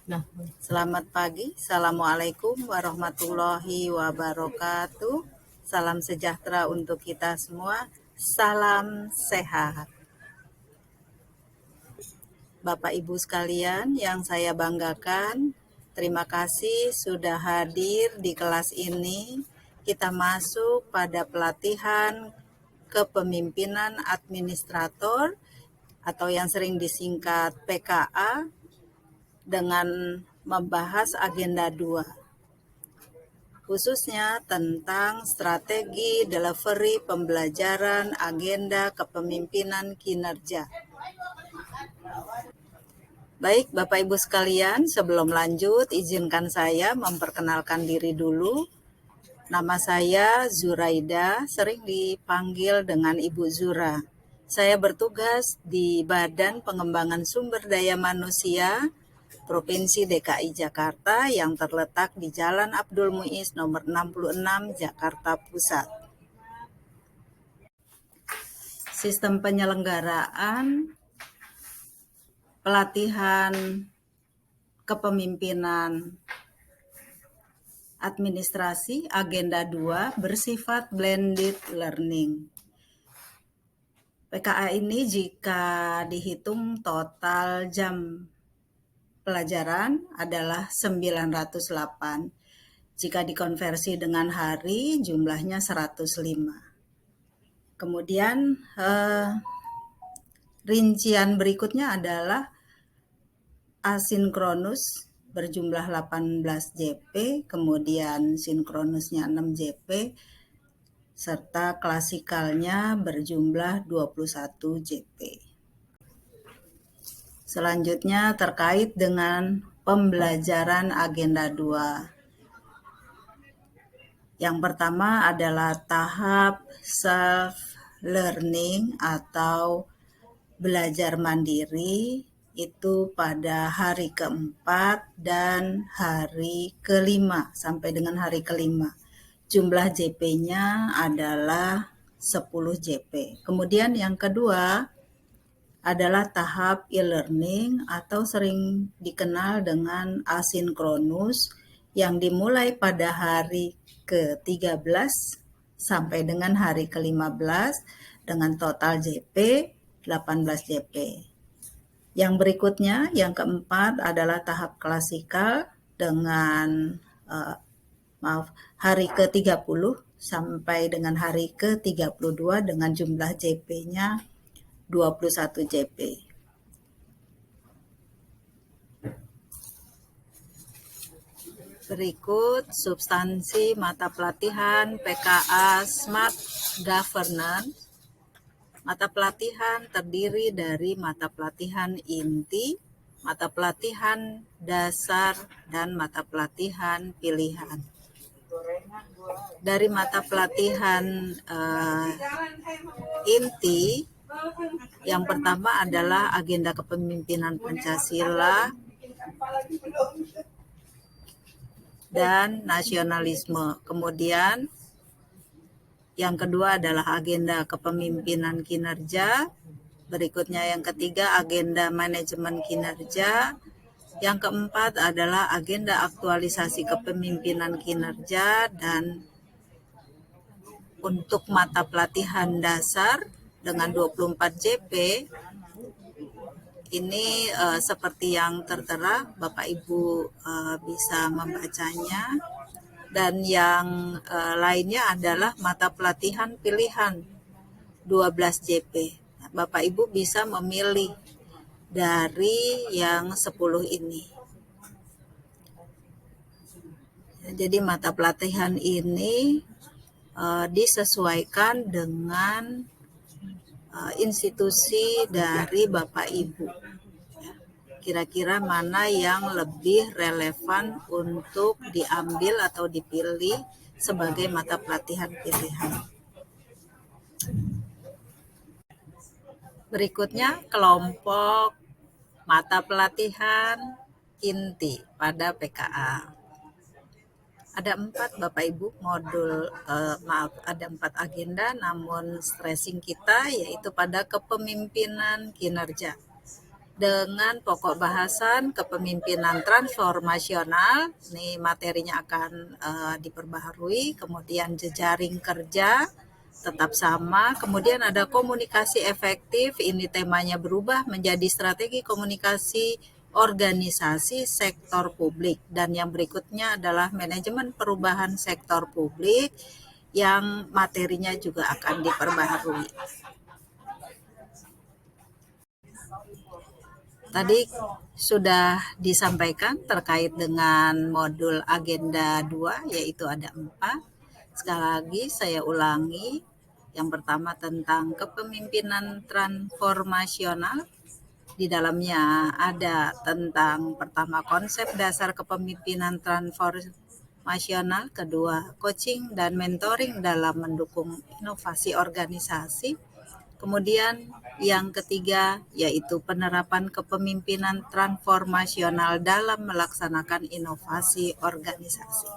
Nah, selamat pagi. Assalamualaikum warahmatullahi wabarakatuh. Salam sejahtera untuk kita semua. Salam sehat. Bapak Ibu sekalian yang saya banggakan, terima kasih sudah hadir di kelas ini. Kita masuk pada pelatihan kepemimpinan administrator atau yang sering disingkat PKA dengan membahas agenda 2, khususnya tentang strategi delivery pembelajaran agenda kepemimpinan kinerja. Baik, Bapak Ibu sekalian, sebelum lanjut, izinkan saya memperkenalkan diri dulu. Nama saya Zuraida, sering dipanggil dengan Ibu Zura. Saya bertugas di Badan Pengembangan Sumber Daya Manusia Provinsi DKI Jakarta yang terletak di Jalan Abdul Muiz nomor 66 Jakarta Pusat. Sistem penyelenggaraan pelatihan kepemimpinan administrasi agenda 2 bersifat blended learning. PKA ini jika dihitung total jam pelajaran adalah 908. Jika dikonversi dengan hari jumlahnya 105. Kemudian rincian berikutnya adalah asinkronus berjumlah 18 JP, kemudian sinkronusnya 6 JP, serta klasikalnya berjumlah 21 JP. Selanjutnya terkait dengan pembelajaran agenda 2. Yang pertama adalah tahap self-learning atau belajar mandiri, itu pada hari keempat dan hari kelima sampai dengan hari kelima. Jumlah JP-nya adalah 10 JP. Kemudian yang kedua adalah tahap e-learning atau sering dikenal dengan asinkronus yang dimulai pada hari ke-13 sampai dengan hari ke-15 dengan total JP 18 JP. Yang berikutnya, yang keempat adalah tahap klasikal dengan hari ke-30 sampai dengan hari ke-32 dengan jumlah JP-nya 21 JP. Berikut substansi mata pelatihan PKA Smart Governance. Mata pelatihan terdiri dari mata pelatihan inti, mata pelatihan dasar, dan mata pelatihan pilihan. Dari mata pelatihan inti, yang pertama adalah agenda kepemimpinan Pancasila dan nasionalisme. Kemudian yang kedua adalah agenda kepemimpinan kinerja. Berikutnya yang ketiga agenda manajemen kinerja. Yang keempat adalah agenda aktualisasi kepemimpinan kinerja. Dan untuk mata pelatihan dasar dengan 24 JP, ini seperti yang tertera, Bapak Ibu bisa membacanya. Dan yang lainnya adalah mata pelatihan pilihan 12 JP. Bapak Ibu bisa memilih dari yang 10 ini. Jadi mata pelatihan ini disesuaikan dengan institusi dari Bapak Ibu. Kira-kira mana yang lebih relevan untuk diambil atau dipilih sebagai mata pelatihan pilihan. Berikutnya kelompok mata pelatihan inti pada PKA. Ada 4 Bapak Ibu modul, ada 4 agenda, namun stressing kita yaitu pada kepemimpinan kinerja. dengan pokok bahasan kepemimpinan transformasional. Ini materinya akan diperbaharui. Kemudian jejaring kerja tetap sama. Kemudian ada komunikasi efektif. Ini temanya berubah menjadi strategi komunikasi organisasi sektor publik. Dan yang berikutnya adalah manajemen perubahan sektor publik yang materinya juga akan diperbaharui. Tadi sudah disampaikan terkait dengan modul agenda 2, yaitu ada 4. Sekali lagi saya ulangi. Yang pertama tentang kepemimpinan transformasional. Di dalamnya ada tentang pertama konsep dasar kepemimpinan transformasional, kedua coaching dan mentoring dalam mendukung inovasi organisasi. Kemudian yang ketiga yaitu penerapan kepemimpinan transformasional dalam melaksanakan inovasi organisasi.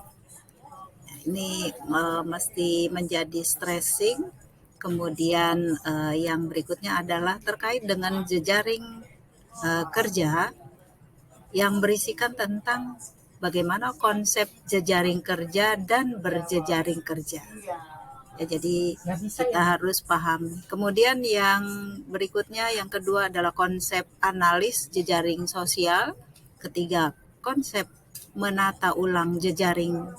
Nah, ini mesti menjadi stressing. Kemudian yang berikutnya adalah terkait dengan jejaring kerja yang berisikan tentang bagaimana konsep jejaring kerja dan berjejaring kerja. Ya, jadi kita harus paham. Kemudian yang berikutnya, yang kedua adalah konsep analis jejaring sosial. Ketiga, konsep menata ulang jejaring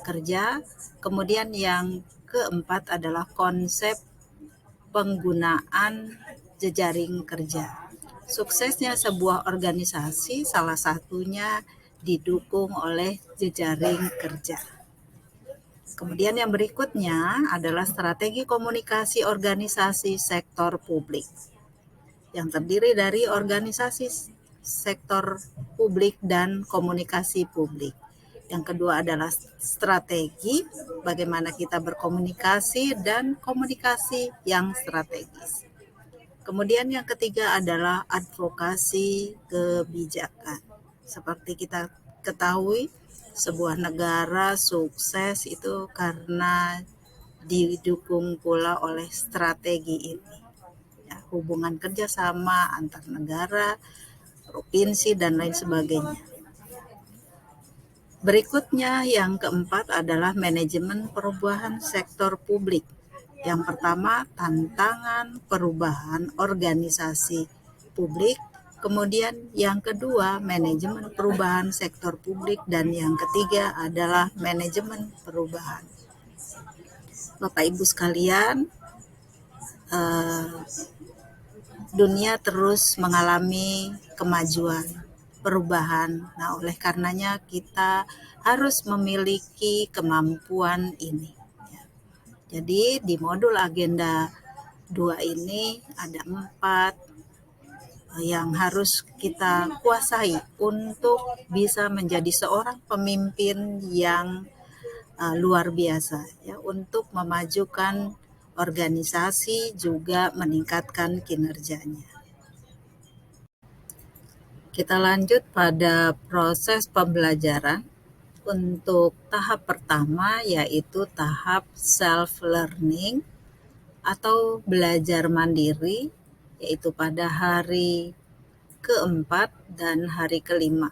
kerja. Kemudian yang keempat adalah konsep penggunaan jejaring kerja. Suksesnya sebuah organisasi salah satunya didukung oleh jejaring kerja. Kemudian yang berikutnya adalah strategi komunikasi organisasi sektor publik yang terdiri dari organisasi sektor publik dan komunikasi publik. Yang kedua adalah strategi bagaimana kita berkomunikasi dan komunikasi yang strategis. Kemudian yang ketiga adalah advokasi kebijakan. Seperti kita ketahui, sebuah negara sukses itu karena didukung pula oleh strategi ini. Ya, hubungan kerjasama antar negara, provinsi, dan lain sebagainya. Berikutnya yang keempat adalah manajemen perubahan sektor publik. Yang pertama, tantangan perubahan organisasi publik. Kemudian yang kedua, manajemen perubahan sektor publik. Dan yang ketiga adalah manajemen perubahan. Bapak Ibu sekalian, dunia terus mengalami kemajuan, perubahan. Nah, oleh karenanya kita harus memiliki kemampuan ini. Jadi di modul agenda 2 ini ada 4 yang harus kita kuasai untuk bisa menjadi seorang pemimpin yang luar biasa, ya, untuk memajukan organisasi juga meningkatkan kinerjanya. Kita lanjut pada proses pembelajaran. Untuk tahap pertama yaitu tahap self-learning atau belajar mandiri, yaitu pada hari keempat dan hari kelima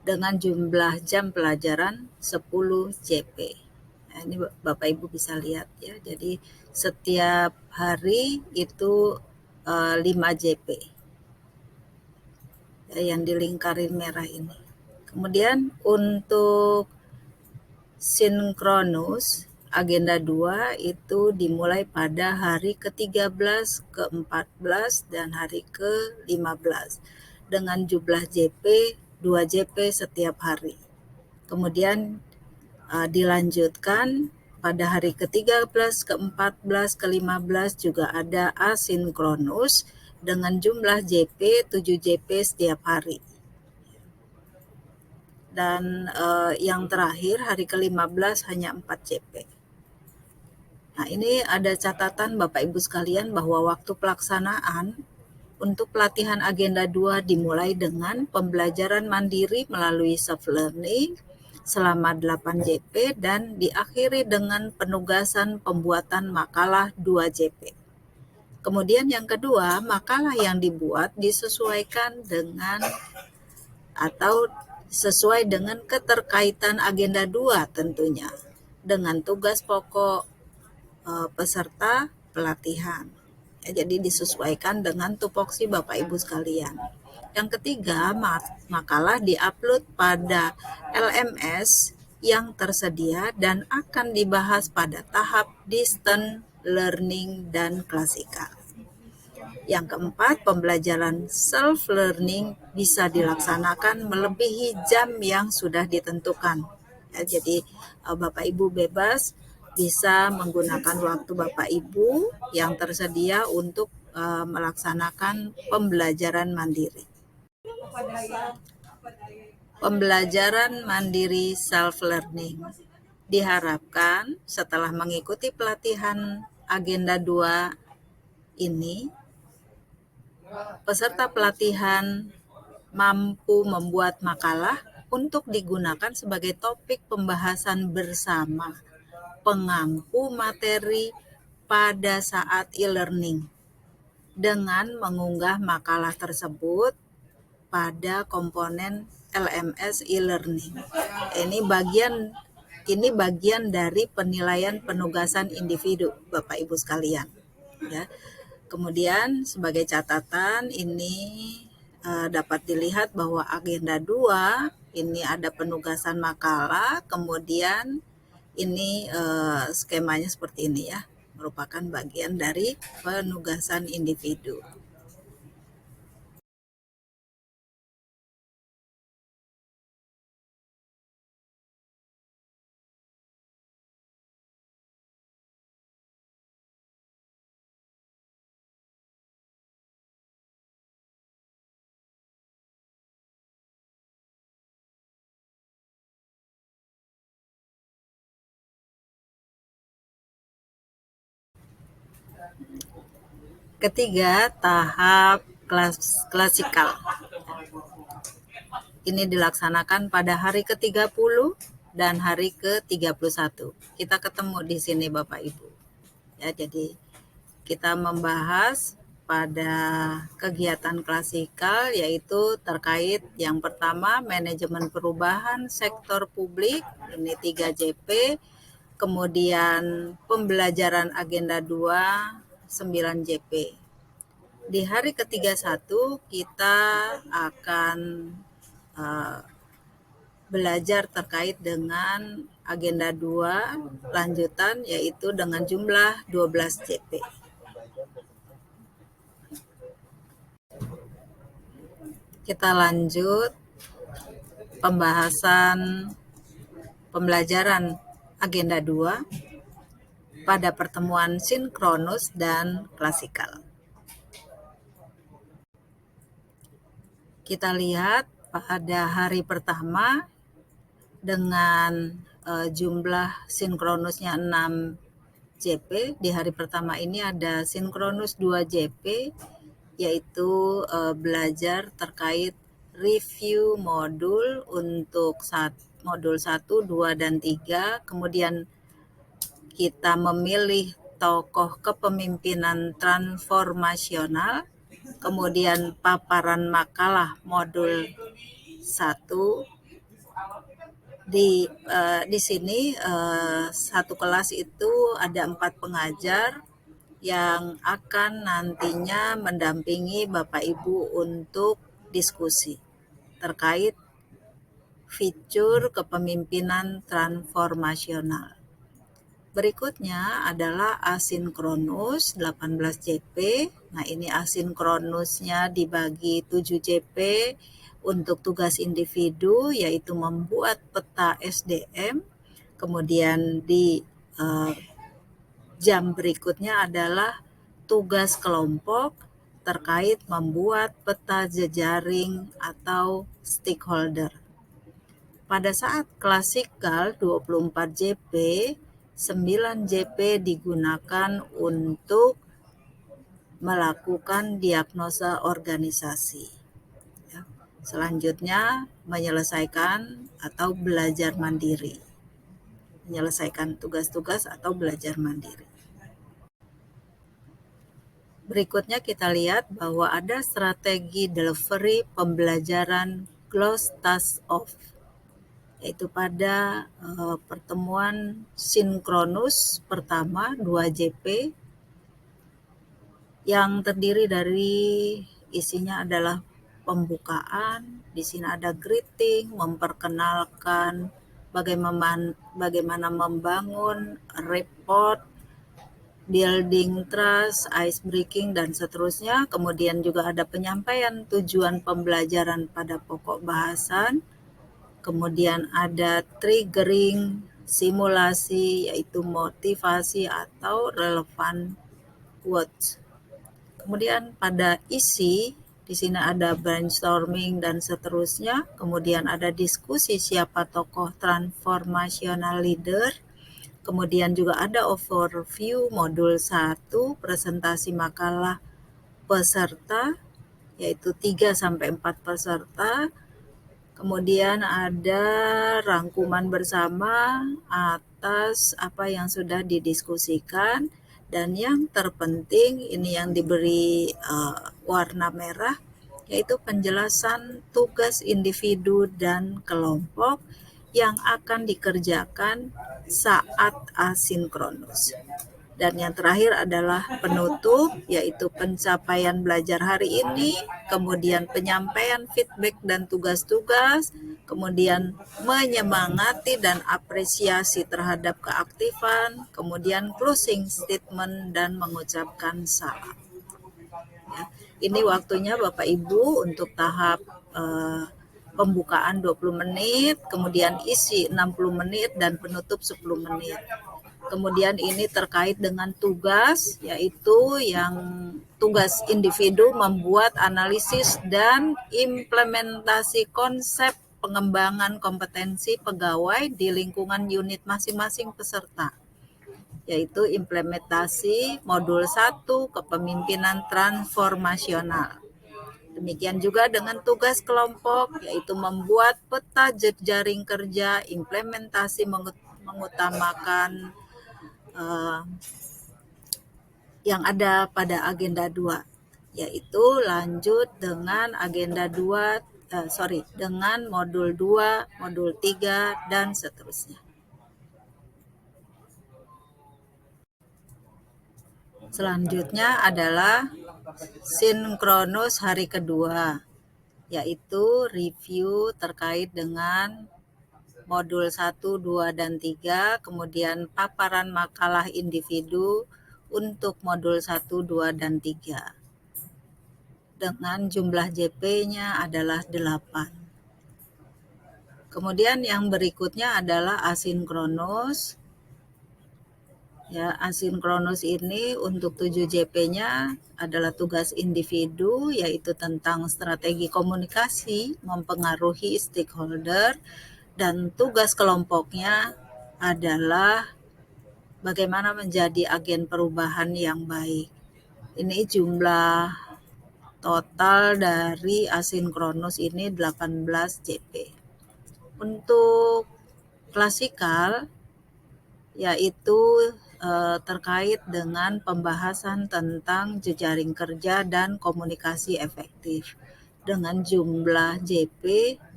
dengan jumlah jam pelajaran 10 JP. Nah, ini Bapak Ibu bisa lihat ya, jadi setiap hari itu 5 JP ya, yang dilingkarin merah ini. Kemudian untuk sinkronus agenda 2 itu dimulai pada hari ke-13, ke-14, dan hari ke-15 dengan jumlah JP 2 JP setiap hari. Kemudian dilanjutkan pada hari ke-13, ke-14, ke-15 juga ada asinkronus dengan jumlah JP 7 JP setiap hari. Dan yang terakhir hari ke-15 hanya 4 JP. Nah, ini ada catatan Bapak Ibu sekalian bahwa waktu pelaksanaan untuk pelatihan agenda 2 dimulai dengan pembelajaran mandiri melalui self-learning selama 8 JP dan diakhiri dengan penugasan pembuatan makalah 2 JP. Kemudian yang kedua, makalah yang dibuat disesuaikan dengan atau sesuai dengan keterkaitan agenda 2 tentunya, dengan tugas pokok peserta pelatihan. Jadi disesuaikan dengan tupoksi Bapak Ibu sekalian. Yang ketiga, makalah diupload pada LMS yang tersedia dan akan dibahas pada tahap distance learning dan klasikal. Yang keempat, pembelajaran self-learning bisa dilaksanakan melebihi jam yang sudah ditentukan. Jadi Bapak Ibu bebas bisa menggunakan waktu Bapak Ibu yang tersedia untuk melaksanakan pembelajaran mandiri. Pembelajaran mandiri self-learning diharapkan setelah mengikuti pelatihan agenda 2 ini, peserta pelatihan mampu membuat makalah untuk digunakan sebagai topik pembahasan bersama pengampu materi pada saat e-learning dengan mengunggah makalah tersebut pada komponen LMS e-learning. Ini bagian dari penilaian penugasan individu, Bapak Ibu sekalian. Ya. Kemudian sebagai catatan ini dapat dilihat bahwa agenda 2 ini ada penugasan makalah, kemudian ini skemanya seperti ini ya, merupakan bagian dari penugasan individu. Ketiga, tahap klasikal. Ini dilaksanakan pada hari ke-30 dan hari ke-31. Kita ketemu di sini Bapak Ibu. Ya, jadi kita membahas pada kegiatan klasikal yaitu terkait yang pertama manajemen perubahan sektor publik, ini 3JP, kemudian pembelajaran agenda 2, 9JP. Di hari ke-31 kita akan belajar terkait dengan agenda 2 lanjutan yaitu dengan jumlah 12 JP. Kita lanjut pembahasan pembelajaran agenda 2 pada pertemuan sinkronus dan klasikal. Kita lihat pada hari pertama dengan jumlah sinkronusnya 6 JP. Di hari pertama ini ada sinkronus 2 JP, yaitu belajar terkait review modul untuk modul 1, 2, dan 3. Kemudian kita memilih tokoh kepemimpinan transformasional, kemudian paparan makalah modul 1. Di sini satu kelas itu ada 4 pengajar yang akan nantinya mendampingi Bapak Ibu untuk diskusi terkait fitur kepemimpinan transformasional. Berikutnya adalah asinkronus 18 JP. Nah, ini asinkronusnya dibagi 7 JP untuk tugas individu yaitu membuat peta SDM. Kemudian di jam berikutnya adalah tugas kelompok terkait membuat peta jejaring atau stakeholder. Pada saat klasikal 24 JP, 9 JP digunakan untuk melakukan diagnosa organisasi. Selanjutnya menyelesaikan atau belajar mandiri. Menyelesaikan tugas-tugas atau belajar mandiri. Berikutnya kita lihat bahwa ada strategi delivery pembelajaran closed task off, yaitu pada pertemuan sinkronus pertama 2JP yang terdiri dari isinya adalah pembukaan, di sini ada greeting, memperkenalkan bagaimana membangun report, building trust, ice breaking, dan seterusnya. Kemudian juga ada penyampaian tujuan pembelajaran pada pokok bahasan. Kemudian ada triggering simulasi, yaitu motivasi atau relevan quotes. Kemudian pada isi, di sini ada brainstorming dan seterusnya. Kemudian ada diskusi siapa tokoh transformational leader. Kemudian juga ada overview modul 1, presentasi makalah peserta, yaitu 3-4 peserta. Kemudian ada rangkuman bersama atas apa yang sudah didiskusikan. Dan yang terpenting, ini yang diberi warna merah, yaitu penjelasan tugas individu dan kelompok yang akan dikerjakan saat asinkronus. Dan yang terakhir adalah penutup, yaitu pencapaian belajar hari ini, kemudian penyampaian feedback dan tugas-tugas, kemudian menyemangati dan apresiasi terhadap keaktifan, kemudian closing statement dan mengucapkan salam. Ya, ini waktunya Bapak Ibu untuk tahap pembukaan 20 menit, kemudian isi 60 menit, dan penutup 10 menit. Kemudian ini terkait dengan tugas, yaitu yang tugas individu membuat analisis dan implementasi konsep pengembangan kompetensi pegawai di lingkungan unit masing-masing peserta, yaitu implementasi modul 1 kepemimpinan transformasional. Demikian juga dengan tugas kelompok, yaitu membuat peta jejaring kerja, implementasi mengutamakan yang ada pada agenda 2, yaitu lanjut dengan agenda 2, dengan modul 2, modul 3, dan seterusnya. Selanjutnya adalah sinkronus hari kedua, yaitu review terkait dengan modul 1, 2, dan 3, kemudian paparan makalah individu untuk modul 1, 2, dan 3. Dengan jumlah JP-nya adalah 8. Kemudian yang berikutnya adalah asinkronus. Ya, asinkronus ini untuk 7 JP-nya adalah tugas individu, yaitu tentang strategi komunikasi mempengaruhi stakeholder, dan tugas kelompoknya adalah bagaimana menjadi agen perubahan yang baik. Ini jumlah total dari asinkronus ini 18 JP. Untuk klasikal, yaitu terkait dengan pembahasan tentang jejaring kerja dan komunikasi efektif dengan jumlah JP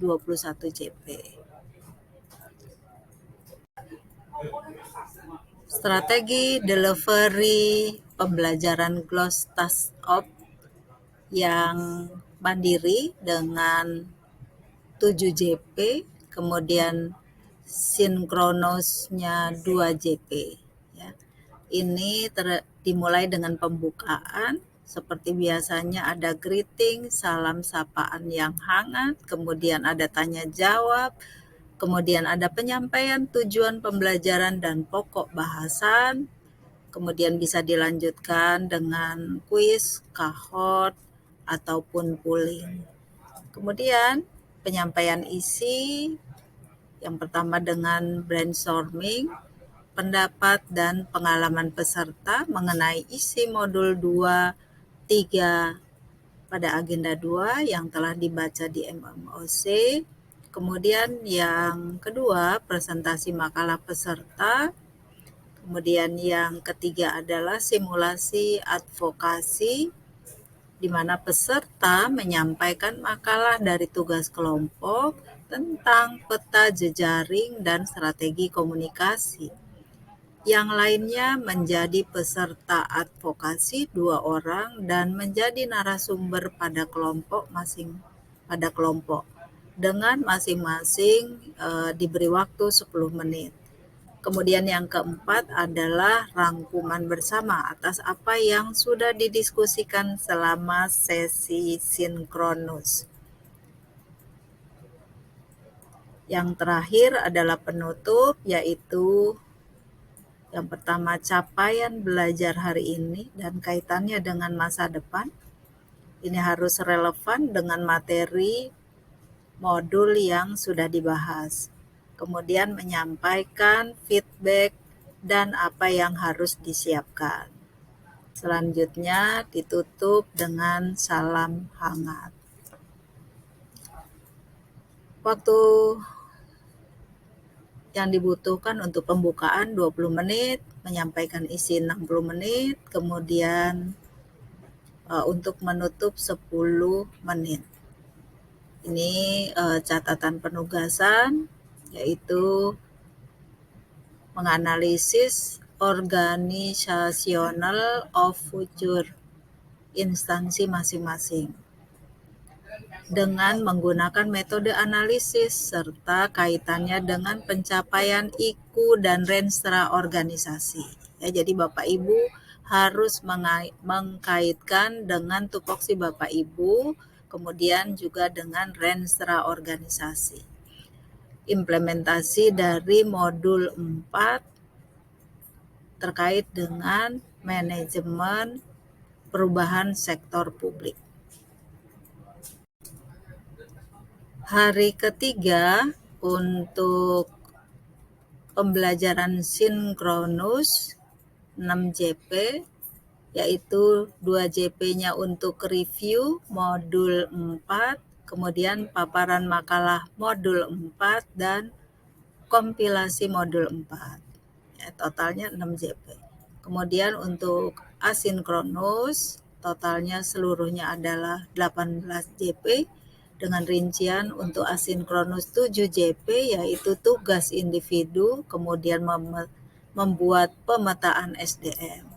21 JP. Strategi delivery pembelajaran closed task off yang mandiri dengan 7 JP, kemudian sinkronusnya 2 JP. Ya. Ini dimulai dengan pembukaan. Seperti biasanya ada greeting, salam sapaan yang hangat, kemudian ada tanya jawab, kemudian ada penyampaian tujuan pembelajaran dan pokok bahasan, kemudian bisa dilanjutkan dengan kuis, kahort, ataupun polling. Kemudian penyampaian isi, yang pertama dengan brainstorming, pendapat dan pengalaman peserta mengenai isi modul 2, 3 pada agenda 2 yang telah dibaca di MMOC. Kemudian yang kedua, presentasi makalah peserta. Kemudian yang ketiga adalah simulasi advokasi, di mana peserta menyampaikan makalah dari tugas kelompok tentang peta jejaring dan strategi komunikasi. Yang lainnya menjadi peserta advokasi 2 orang dan menjadi narasumber pada kelompok dengan masing-masing diberi waktu 10 menit. Kemudian yang keempat adalah rangkuman bersama atas apa yang sudah didiskusikan selama sesi sinkronus. Yang terakhir adalah penutup, yaitu yang pertama capaian belajar hari ini dan kaitannya dengan masa depan. Ini harus relevan dengan materi modul yang sudah dibahas. Kemudian menyampaikan feedback dan apa yang harus disiapkan. Selanjutnya ditutup dengan salam hangat. Waktu yang dibutuhkan untuk pembukaan 20 menit, menyampaikan isi 60 menit, kemudian untuk menutup 10 menit. Ini catatan penugasan, yaitu menganalisis organisasional of future instansi masing-masing dengan menggunakan metode analisis serta kaitannya dengan pencapaian IQ dan Renstra organisasi. Ya, jadi Bapak Ibu harus mengkaitkan dengan tupoksi Bapak Ibu, kemudian juga dengan Renstra organisasi. Implementasi dari modul 4 terkait dengan manajemen perubahan sektor publik. Hari ketiga untuk pembelajaran sinkronus 6 JP, yaitu 2 JP-nya untuk review modul 4, kemudian paparan makalah modul 4, dan kompilasi modul 4. Ya, totalnya 6 JP. Kemudian untuk asinkronus, totalnya seluruhnya adalah 18 JP, dengan rincian untuk asinkronus 7 JP, yaitu tugas individu, kemudian membuat pemetaan SDM.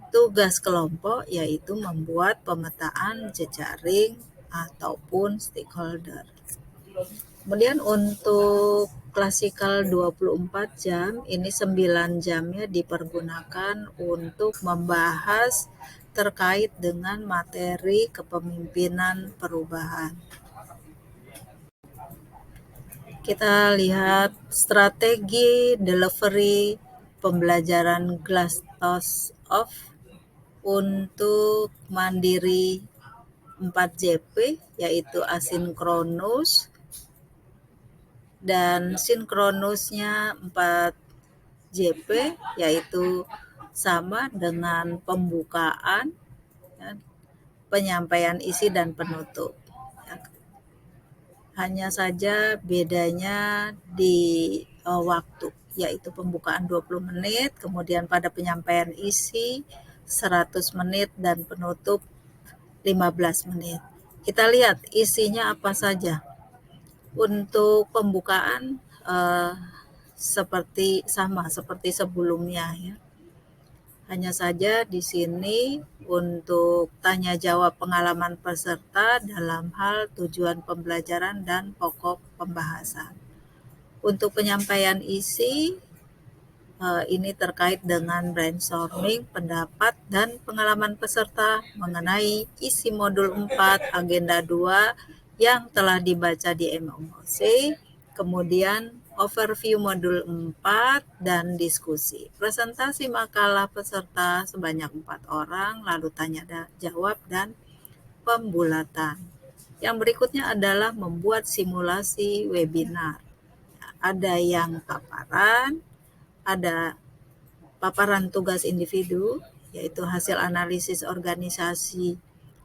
Tugas kelompok yaitu membuat pemetaan jejaring ataupun stakeholder. Kemudian untuk klasikal 24 jam, ini 9 jamnya dipergunakan untuk membahas terkait dengan materi kepemimpinan perubahan. Kita lihat strategi delivery pembelajaran Glasshouse of untuk mandiri 4 JP, yaitu asinkronus dan sinkronusnya 4 JP, yaitu sama dengan pembukaan, ya, penyampaian isi dan penutup. Ya. Hanya saja bedanya di waktu, yaitu pembukaan 20 menit, kemudian pada penyampaian isi 100 menit dan penutup 15 menit. Kita lihat isinya apa saja. Untuk pembukaan seperti sebelumnya, ya. Hanya saja di sini untuk tanya jawab pengalaman peserta dalam hal tujuan pembelajaran dan pokok pembahasan. Untuk penyampaian isi, ini terkait dengan brainstorming pendapat dan pengalaman peserta mengenai isi modul 4 agenda 2 yang telah dibaca di MOC, kemudian overview modul 4 dan diskusi. Presentasi makalah peserta sebanyak 4 orang, lalu tanya jawab dan pembulatan. Yang berikutnya adalah membuat simulasi webinar. Ada yang paparan, ada paparan tugas individu, yaitu hasil analisis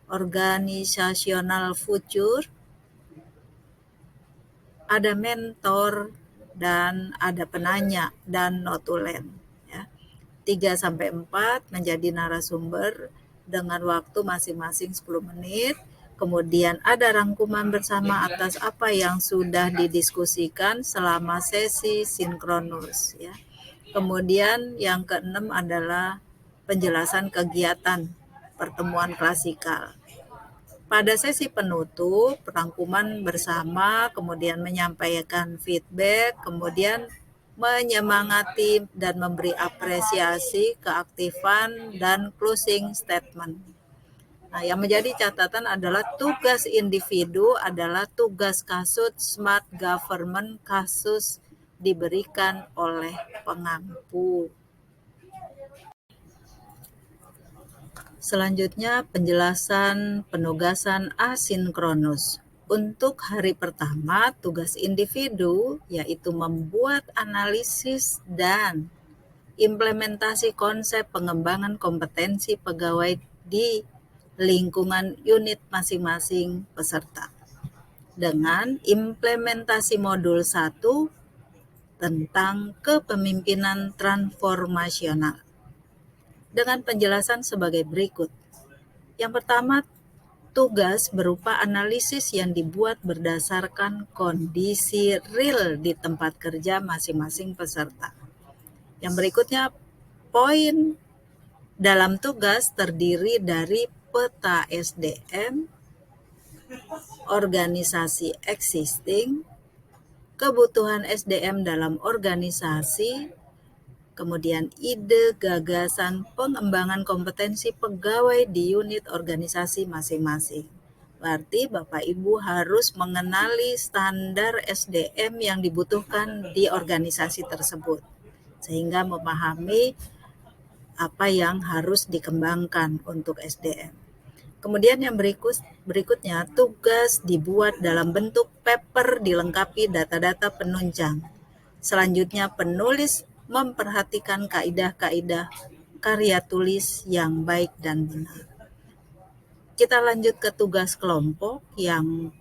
organisasional future, ada mentor, dan ada penanya dan notulen. Ya. 3-4 menjadi narasumber dengan waktu masing-masing 10 menit. Kemudian ada rangkuman bersama atas apa yang sudah didiskusikan selama sesi sinkronus ya. Kemudian yang keenam adalah penjelasan kegiatan pertemuan klasikal. Pada sesi penutup, rangkuman bersama, kemudian menyampaikan feedback, kemudian menyemangati dan memberi apresiasi keaktifan dan closing statement. Nah, yang menjadi catatan adalah tugas individu adalah tugas kasut Smart Government kasus diberikan oleh pengampu. Selanjutnya penjelasan penugasan asinkronus. Untuk hari pertama, tugas individu yaitu membuat analisis dan implementasi konsep pengembangan kompetensi pegawai di lingkungan unit masing-masing peserta dengan implementasi modul 1 tentang kepemimpinan transformasional dengan penjelasan sebagai berikut. Yang pertama, tugas berupa analisis yang dibuat berdasarkan kondisi real di tempat kerja masing-masing peserta. Yang berikutnya, poin dalam tugas terdiri dari peta SDM, organisasi existing, kebutuhan SDM dalam organisasi, kemudian ide, gagasan, pengembangan kompetensi pegawai di unit organisasi masing-masing. Berarti Bapak Ibu harus mengenali standar SDM yang dibutuhkan di organisasi tersebut, sehingga memahami apa yang harus dikembangkan untuk SDM. Kemudian yang berikutnya, tugas dibuat dalam bentuk paper dilengkapi data-data penunjang. Selanjutnya, penulis memperhatikan kaidah-kaidah karya tulis yang baik dan benar. Kita lanjut ke tugas kelompok. Yang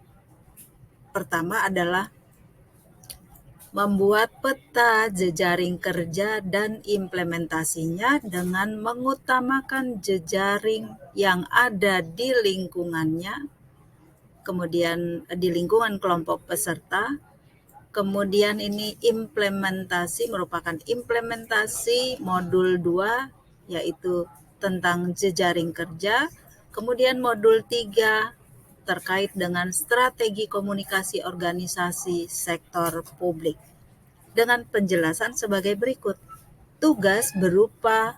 pertama adalah membuat peta jejaring kerja dan implementasinya dengan mengutamakan jejaring yang ada di lingkungannya, kemudian di lingkungan kelompok peserta. Kemudian ini implementasi merupakan implementasi modul 2 yaitu tentang jejaring kerja. Kemudian modul 3 terkait dengan strategi komunikasi organisasi sektor publik dengan penjelasan sebagai berikut. Tugas berupa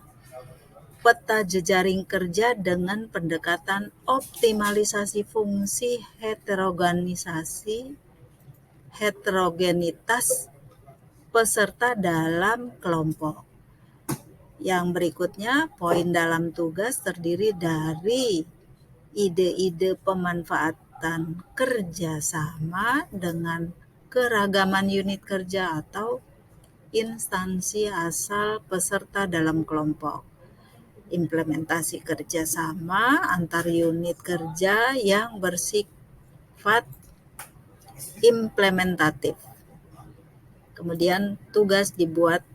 peta jejaring kerja dengan pendekatan optimalisasi fungsi heterogenitas peserta dalam kelompok. Yang berikutnya, poin dalam tugas terdiri dari ide-ide pemanfaatan kerjasama dengan keragaman unit kerja atau instansi asal peserta dalam kelompok. Implementasi kerjasama antar unit kerja yang bersifat implementatif. Kemudian tugas dibuat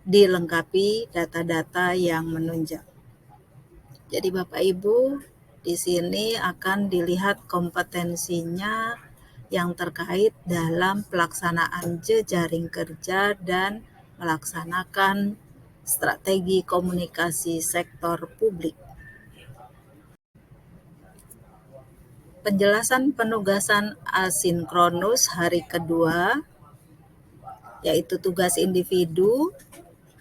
dilengkapi data-data yang menunjang. Jadi Bapak Ibu, di sini akan dilihat kompetensinya yang terkait dalam pelaksanaan jejaring kerja dan melaksanakan strategi komunikasi sektor publik. Penjelasan penugasan asinkronus hari kedua, yaitu tugas individu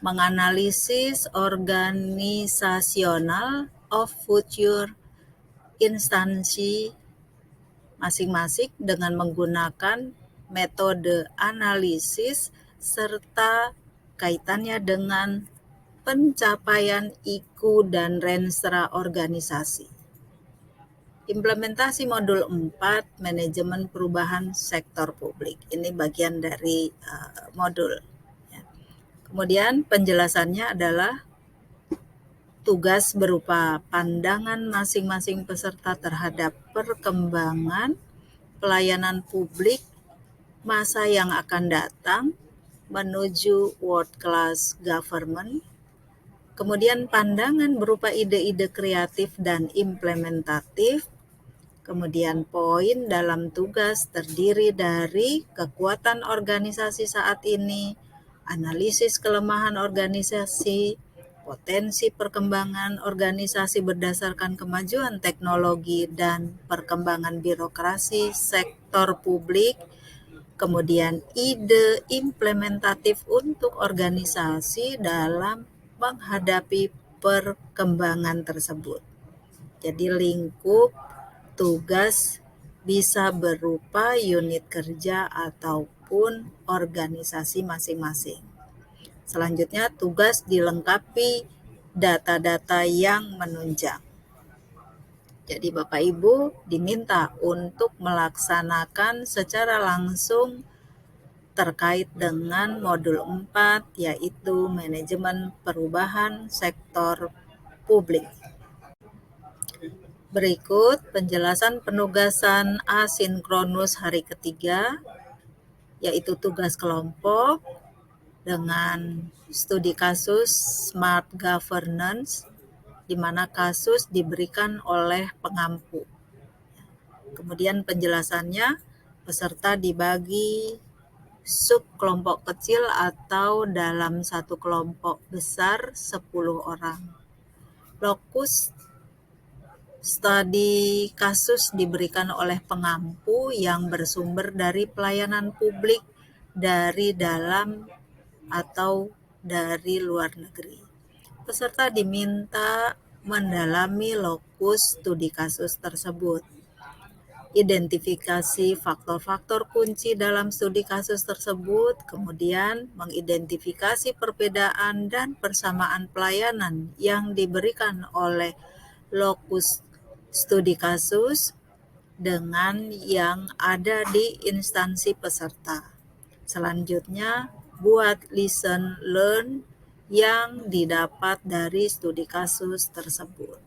menganalisis organisasional of future instansi masing-masing dengan menggunakan metode analisis serta kaitannya dengan pencapaian IQ dan Renstra organisasi. Implementasi modul 4, manajemen perubahan sektor publik. Ini bagian dari modul. Kemudian penjelasannya adalah tugas berupa pandangan masing-masing peserta terhadap perkembangan pelayanan publik masa yang akan datang menuju world class government Kemudian pandangan berupa ide-ide kreatif dan implementatif. Kemudian poin dalam tugas terdiri dari kekuatan organisasi saat ini, analisis kelemahan organisasi, potensi perkembangan organisasi berdasarkan kemajuan teknologi dan perkembangan birokrasi sektor publik, kemudian ide implementatif untuk organisasi dalam menghadapi perkembangan tersebut. Jadi lingkup tugas bisa berupa unit kerja ataupun organisasi masing-masing. Selanjutnya, tugas dilengkapi data-data yang menunjang. Jadi Bapak Ibu diminta untuk melaksanakan secara langsung terkait dengan modul 4, yaitu manajemen perubahan sektor publik. Berikut penjelasan penugasan asinkronus hari ketiga, yaitu tugas kelompok dengan studi kasus Smart Governance, di mana kasus diberikan oleh pengampu. Kemudian penjelasannya, peserta dibagi sub kelompok kecil atau dalam satu kelompok besar 10 orang. Lokus studi kasus diberikan oleh pengampu yang bersumber dari pelayanan publik dari dalam atau dari luar negeri. Peserta diminta mendalami lokus studi kasus tersebut. Identifikasi faktor-faktor kunci dalam studi kasus tersebut, kemudian mengidentifikasi perbedaan dan persamaan pelayanan yang diberikan oleh lokus studi kasus dengan yang ada di instansi peserta. Selanjutnya, buat listen learn yang didapat dari studi kasus tersebut.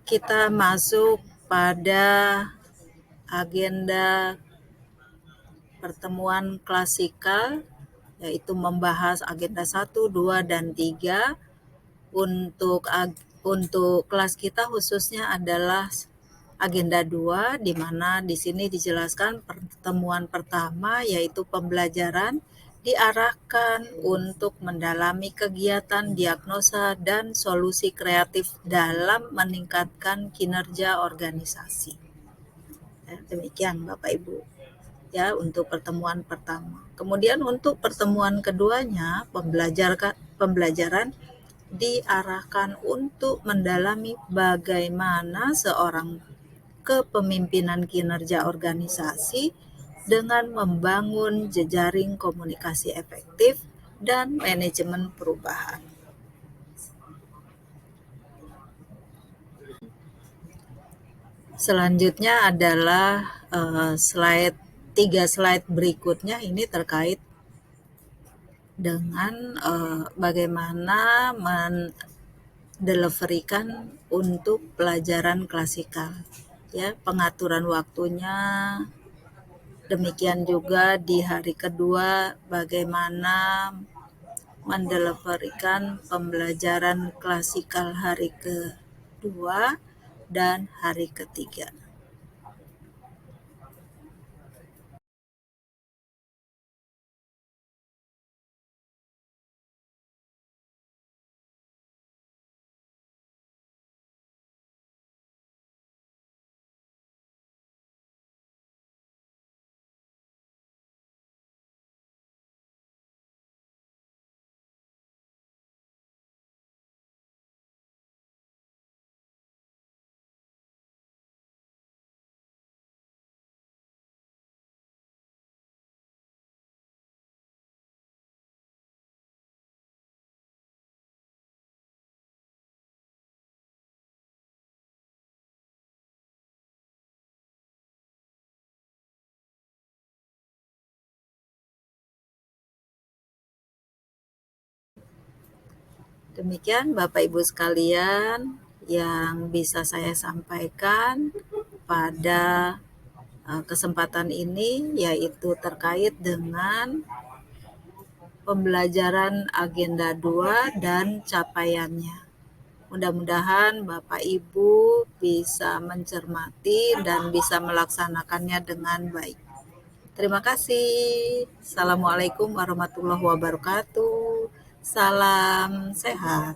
Kita masuk pada agenda pertemuan klasikal, yaitu membahas agenda 1, 2, dan 3. Untuk kelas kita khususnya adalah agenda 2, di mana di sini dijelaskan pertemuan pertama yaitu pembelajaran diarahkan untuk mendalami kegiatan diagnosa dan solusi kreatif dalam meningkatkan kinerja organisasi. Demikian Bapak Ibu ya untuk pertemuan pertama. Kemudian untuk pertemuan keduanya, pembelajaran diarahkan untuk mendalami bagaimana seorang kepemimpinan kinerja organisasi dengan membangun jejaring komunikasi efektif dan manajemen perubahan. Selanjutnya adalah tiga slide berikutnya ini terkait dengan bagaimana mendeliverikan untuk pelajaran klasikal. Ya, pengaturan waktunya, demikian juga di hari kedua bagaimana mendeliverikan pembelajaran klasikal hari kedua dan hari ketiga. Demikian Bapak Ibu sekalian yang bisa saya sampaikan pada kesempatan ini, yaitu terkait dengan pembelajaran agenda 2 dan capaiannya. Mudah-mudahan Bapak Ibu bisa mencermati dan bisa melaksanakannya dengan baik. Terima kasih. Assalamualaikum warahmatullahi wabarakatuh. Salam sehat.